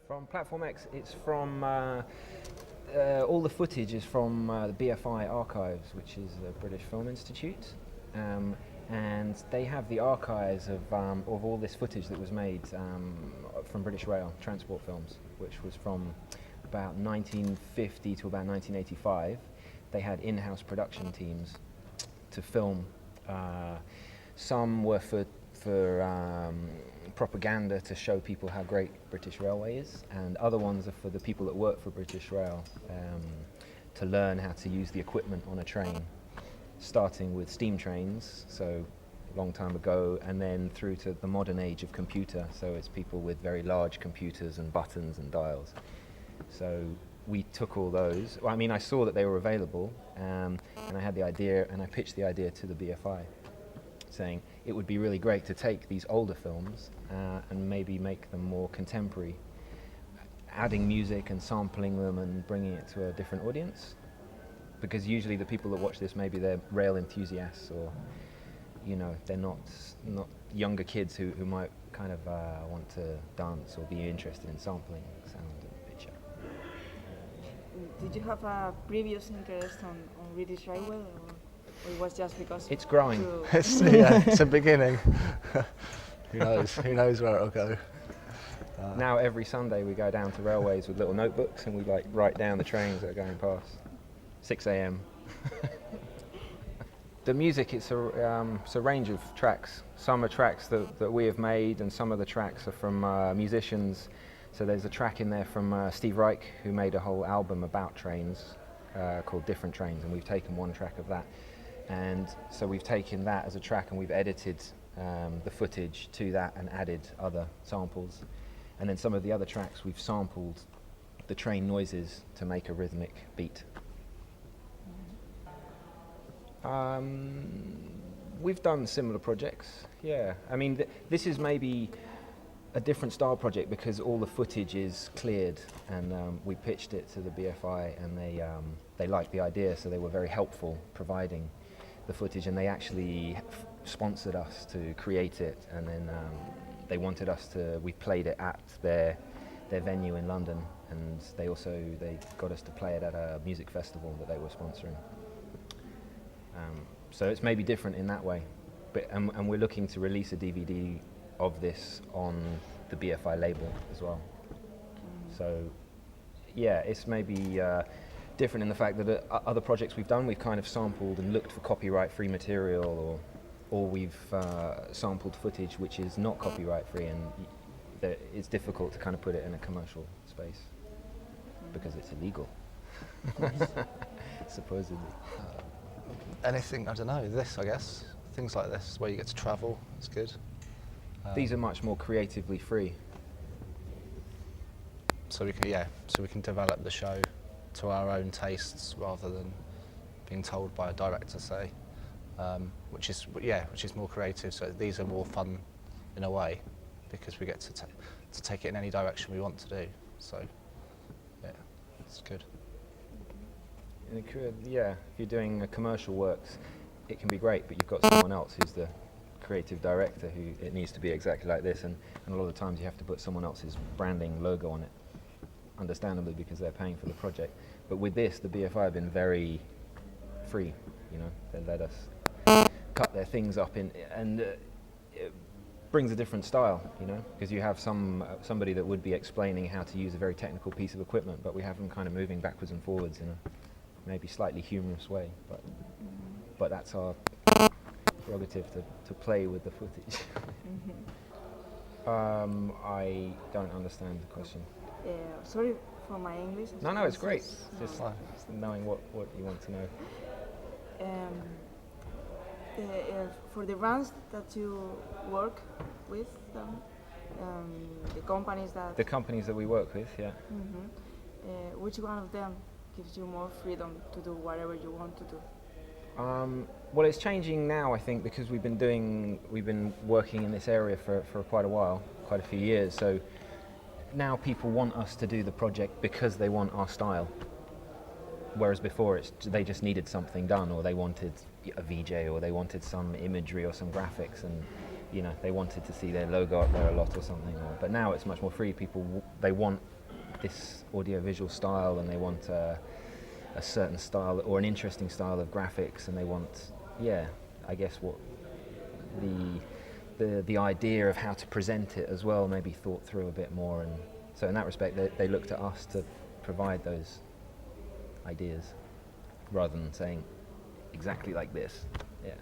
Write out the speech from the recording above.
From Platform X, it's from all the footage is from the BFI Archives, which is the British Film Institute, and they have the archives of all this footage that was made from British Rail transport films, which was from about 1950 to about 1985. They had in-house production teams to film. Some were for propaganda to show people how great British Railway is, and other ones are for the people that work for British Rail to learn how to use the equipment on a train, starting with steam trains, so a long time ago, and then through to the modern age of computer, so it's people with very large computers and buttons and dials. So we took all those. Well, I mean, I saw that they were available, and I had the idea, and I pitched the idea to the BFI, saying it would be really great to take these older films and maybe make them more contemporary, adding music and sampling them and bringing it to a different audience. Because usually the people that watch this, maybe they're rail enthusiasts, or they're not younger kids who might kind of want to dance or be interested in sampling sound and picture. Did you have a previous interest on British Railway, or it was just because it's growing? It's a beginning. Who knows where it'll go. Now every Sunday we go down to railways with little notebooks and we write down the trains that are going past. 6 a.m. The music, it's a range of tracks. Some are tracks that we have made, and some of the tracks are from musicians. So there's a track in there from Steve Reich, who made a whole album about trains called Different Trains, and we've taken one track of that. And so we've taken that as a track and we've edited the footage to that and added other samples. And then some of the other tracks we've sampled the train noises to make a rhythmic beat. We've done similar projects, yeah. I mean, this is maybe a different style project because all the footage is cleared, and we pitched it to the BFI, and they liked the idea, so they were very helpful providing the footage, and they actually sponsored us to create it, and then they wanted us to. We played it at their venue in London, and they got us to play it at a music festival that they were sponsoring. So it's maybe different in that way, but and we're looking to release a DVD of this on the BFI label as well. So yeah, it's maybe different in the fact that other projects we've done, we've kind of sampled and looked for copyright-free material, or we've sampled footage which is not copyright-free, and it's difficult to kind of put it in a commercial space because it's illegal, supposedly. Anything, I don't know, I guess. Things like this, where you get to travel, it's good. These are much more creatively free. So we can develop the show to our own tastes rather than being told by a director, say, which is more creative. So these are more fun in a way because we get to take it in any direction we want to do. So yeah, it's good. And if you're doing a commercial works, it can be great, but you've got someone else who's the creative director who it needs to be exactly like this, and a lot of the times you have to put someone else's branding logo on it, understandably because they're paying for the project. But with this, the BFI have been very free, they let us cut their things up and it brings a different style, because you have somebody that would be explaining how to use a very technical piece of equipment, but we have them kind of moving backwards and forwards in a maybe slightly humorous way, but that's our prerogative to play with the footage. I don't understand the question. Sorry for my English. No, it's great. Just knowing what you want to know. For the brands that you work with, the companies that we work with, yeah. Which one of them gives you more freedom to do whatever you want to do? Well, it's changing now, I think, because we've been working in this area for quite a while, quite a few years. So now people want us to do the project because they want our style. Whereas before, they just needed something done, or they wanted a VJ, or they wanted some imagery or some graphics, and they wanted to see their logo up there a lot or something. But now it's much more free. People they want this audiovisual style, and they want a certain style or an interesting style of graphics, and they want, I guess what the idea of how to present it as well, maybe thought through a bit more. And so in that respect, they looked at us to provide those ideas rather than saying exactly like this. Yeah.